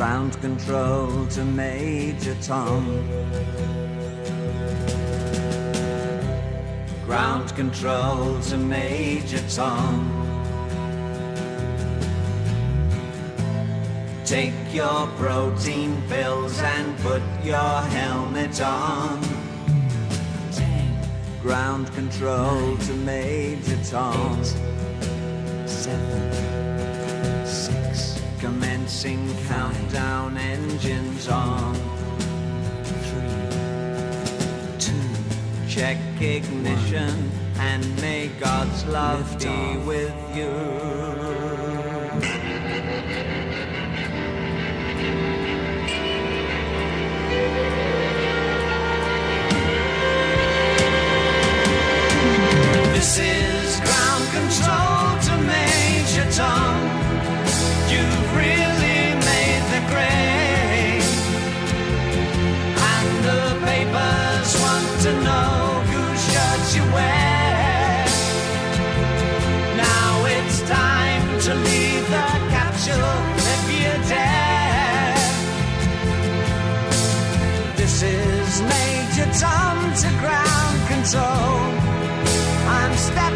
Ground control to Major Tom. Ground control to Major Tom. Take your protein pills and put your helmet on. 10, Ground control 9, to Major Tom. 8, 7, 6, Commencing countdown, engines on. 3, 2, Check ignition and may God's love Lift be off. with you. This is ground control to Major Tom. You've really made the grade, and the papers want to know whose shirts you wear. Now it's time to leave the capsule if you dare. This is Major Tom to ground control. I'm stepping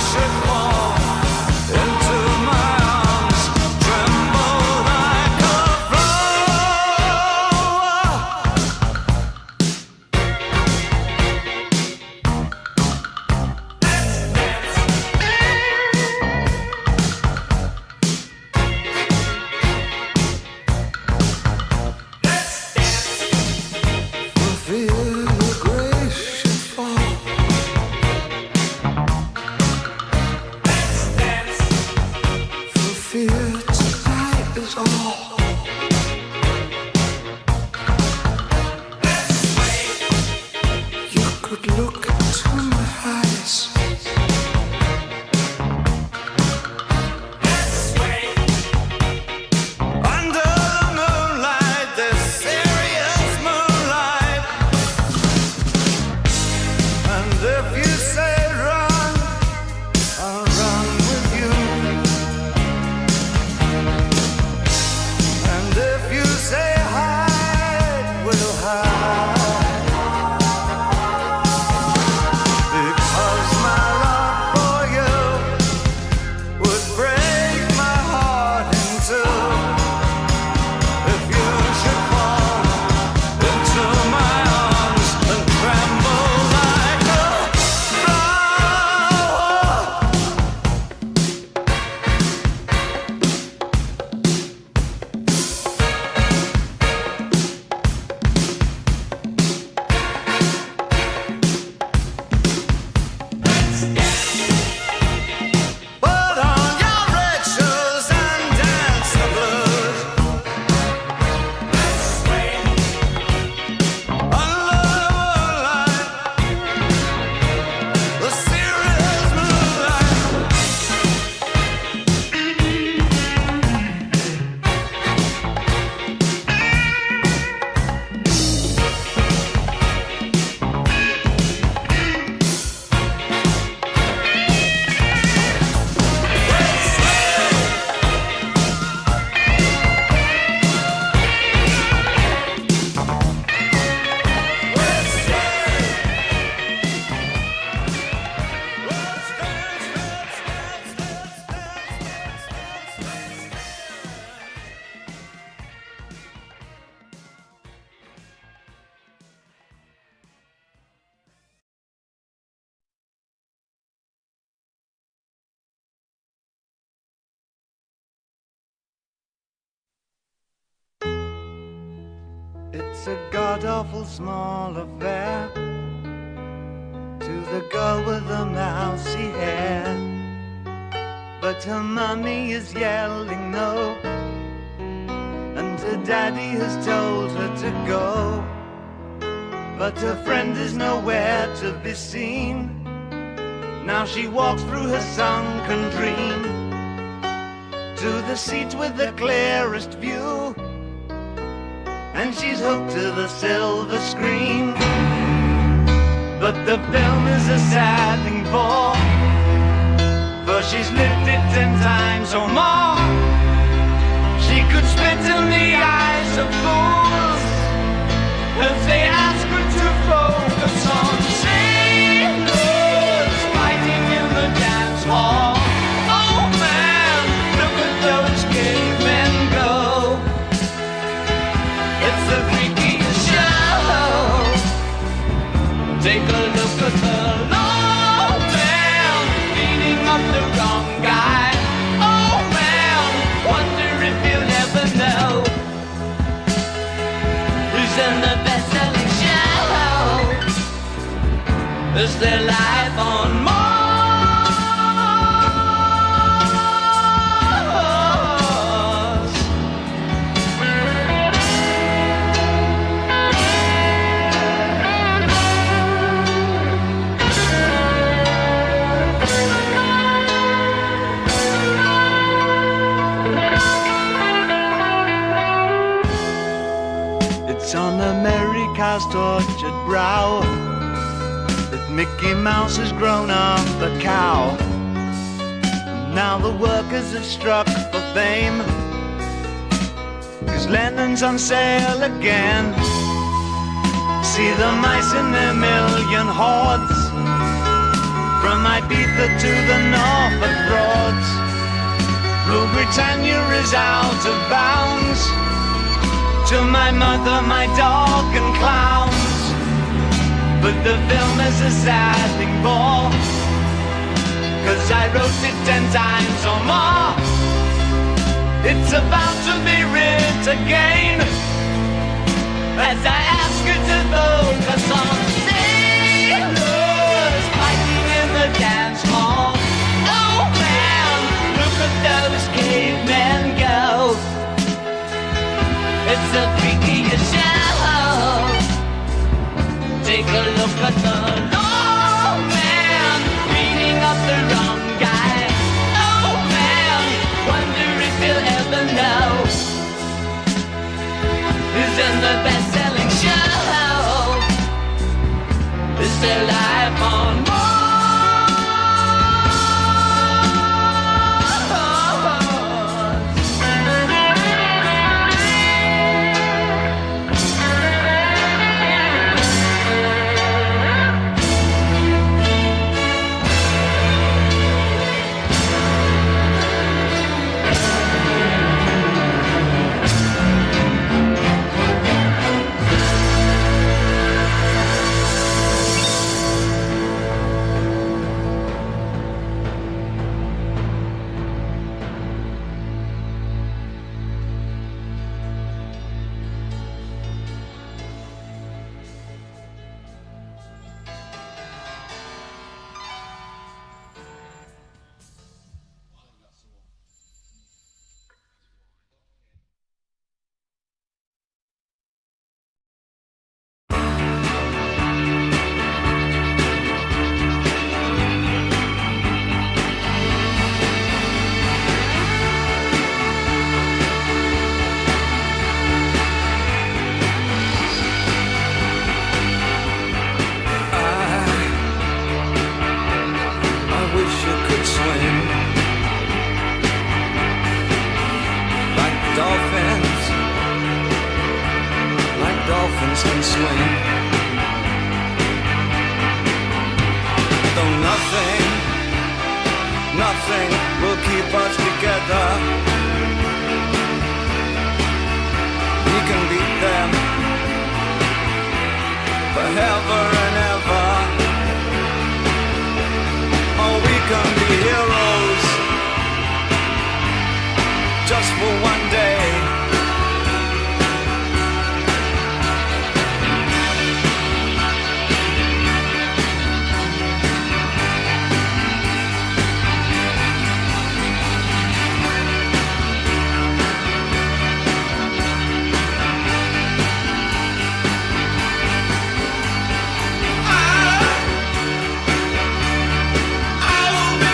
should fall into my arms, tremble like a flower. For fear your grace should fall. For fear tonight is all. You could look into my eyes. Under the moonlight, this serious moonlight. And if you say run, I'll run with you. And if you say hide, we'll hide. Because my love for you would break my heart in two. If you should fall into my arms and tremble like a flower. Put on your red shoes and dance the blues. Under the moonlight, the serious moonlight. It's a god-awful small affair to the girl with the mousy hair, but her mummy is yelling no, and her daddy has told her to go, but her friend is nowhere to be seen. Now she walks through her sunken dream to the seat with the clearest view, and she's hooked to the silver screen. But the film is a sad thing for she's lived it 10 times or more. She could spit in the eyes of fools if they ask her to focus on sailors fighting in the dance hall. Oh man, look at those cavemen go. It's the freakiest show. Take a look at the low man beating up the wrong guy. Oh man, wonder if you'll ever know who's in the best-selling show. Is their life on Mars? It's on America's tortured brow that Mickey Mouse has grown up a cow. Now the workers have struck for fame, 'cause Lennon's on sale again. See the mice in their million hordes from Ibiza to the Norfolk Broads. Rule Britannia is out of bounds. To my mother, my dog and clowns. But the film is a sad thing more, 'cause I wrote it 10 times or more. It's about to be writ again, as I ask you to focus on sailors fighting in the dance hall. Oh man, look at those cavemen go. It's a freakier show. Take a look at the lawman beating up the wrong guy. Oh man, wonder if he'll ever know who's in the best-selling show. Is there life on Mars? Dolphins can swim. Though nothing will keep us together. We can beat them forever and ever. Oh, we can be heroes just for one day. I will be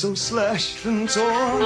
So slashed and torn.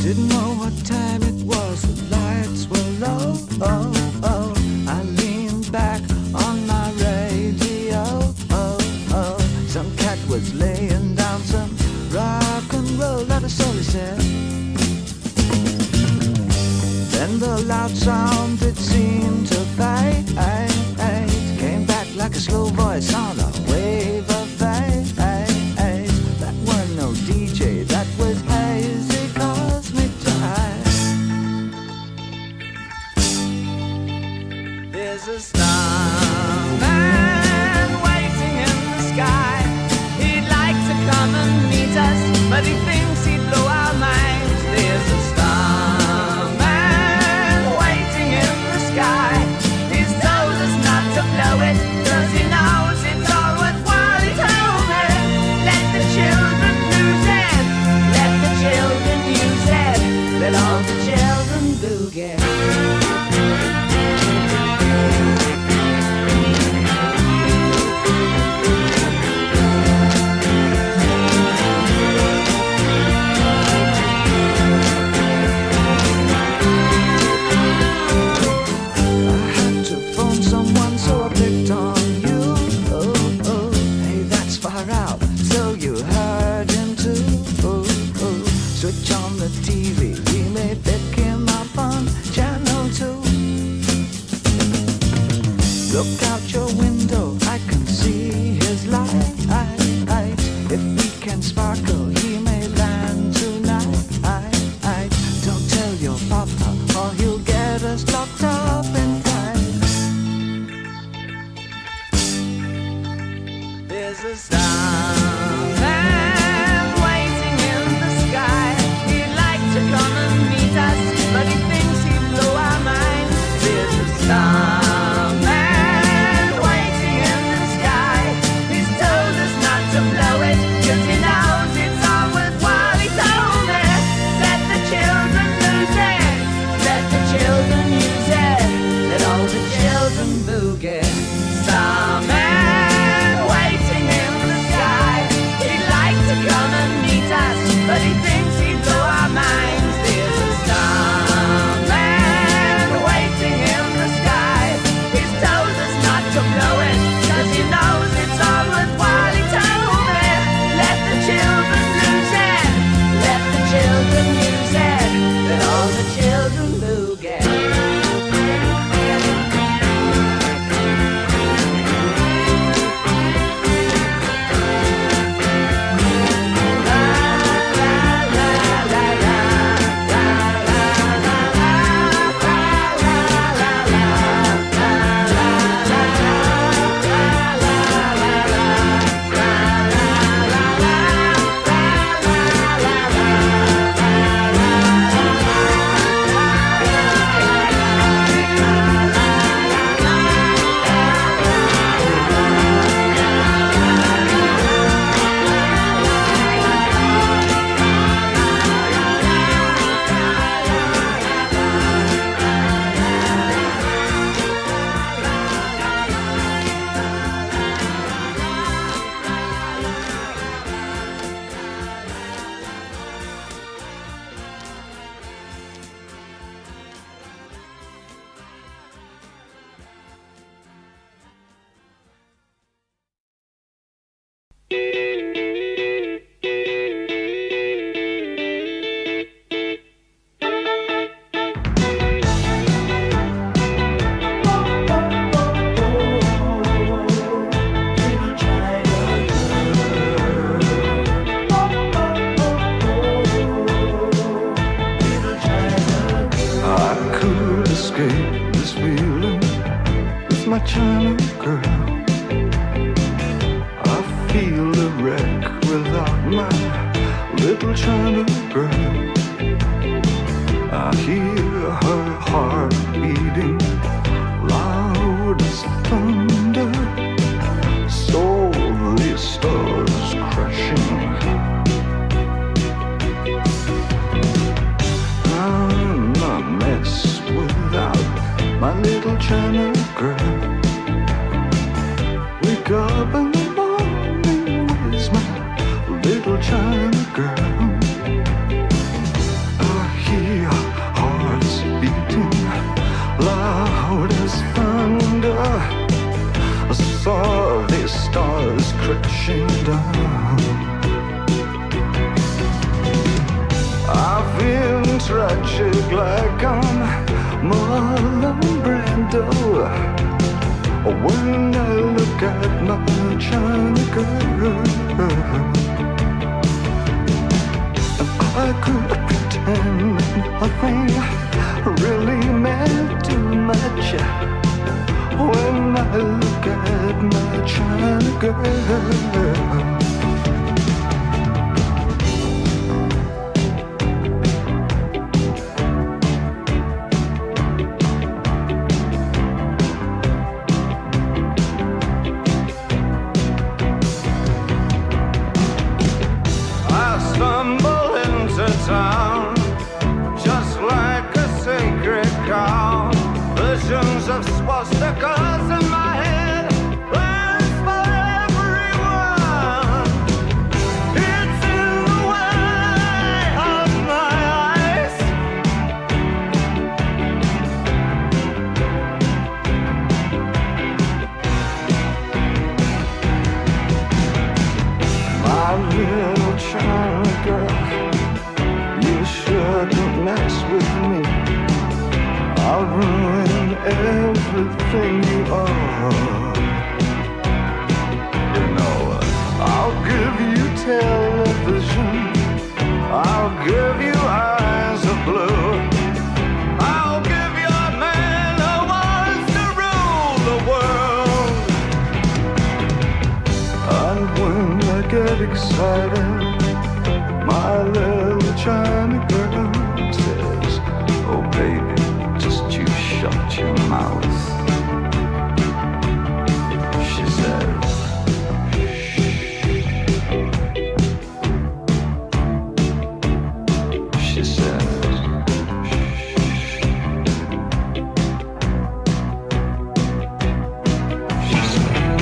Didn't know what time it was, the lights were low. Oh, oh. I leaned back on my radio. Oh, oh. Some cat was laying down some rock and roll, that is all he said. Then the loud sound, it seemed to fade. Came back like a slow voice on a wave of fade. That weren't no DJ, that was hazy cosmic time. There's a starman waiting in the sky. He'd like to come and meet us, but he thinks he'd blow our minds. There's a starman waiting in the sky. He's told us not to blow it, 'cause he knows it's all worthwhile. He told me, let the children lose it, let the children use it, let all the children boogie. Switch on the TV, we may pick him up on channel 2. Look out your window, I can see his light. If we can sparkle, he may land tonight. Don't tell your papa, or he'll get us locked up in time. There's a starman waiting in the sky. He'd like to come and meet us, but he thinks he'd blow our minds. There's a starman waiting in the sky. He's told us not to blow it, 'cause he knows it's all worthwhile. He told me, let the children lose it, let the children use it, let all the children boogie. Starman waiting in the sky. He'd like to come and meet us, but he thinks he'd blow our minds. There's a starman waiting in the sky. He's told us not to blow it, 'cause he knows it's all worthwhile. He told me, let the children lose it, let the children use it, let all the children boogie. My China girl, I feel a wreck without my little China girl. I hear her heart beating loud as thunder, so the stars crashing. I'm a mess without my little China girl. Wake up in the morning, where's my little China girl? I feeling tragic like I'm Marlon Brando. When I look at my China girl, I could pretend nothing really meant too much. When I look at my China girl, town, just like a sacred cow. Visions of swastikas in my head, plans for everyone. It's in the way of my eyes. My little China girl, shouldn't mess with me. I'll ruin everything you are. You know, I'll give you television, I'll give you eyes of blue, I'll give you a man who wants to rule the world. And when I get excited, my little China girl says, oh baby, just you shut your mouth. She says, she says, she says.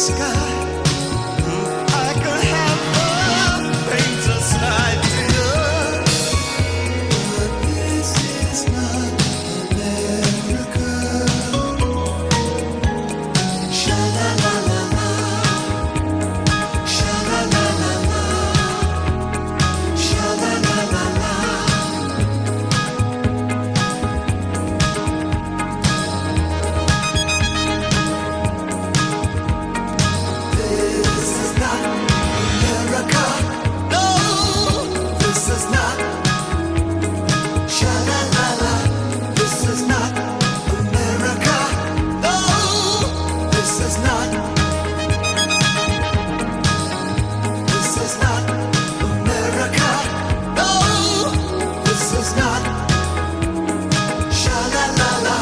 sky. I could have a painter's idea, but this is not America. Sha la la la la, sha la la la la, sha la la la la. This is not America. No, this is not. Sha la la la. This is not America. No, this is not. This is not America. No, this is not. Sha la la la.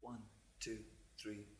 One, two, three.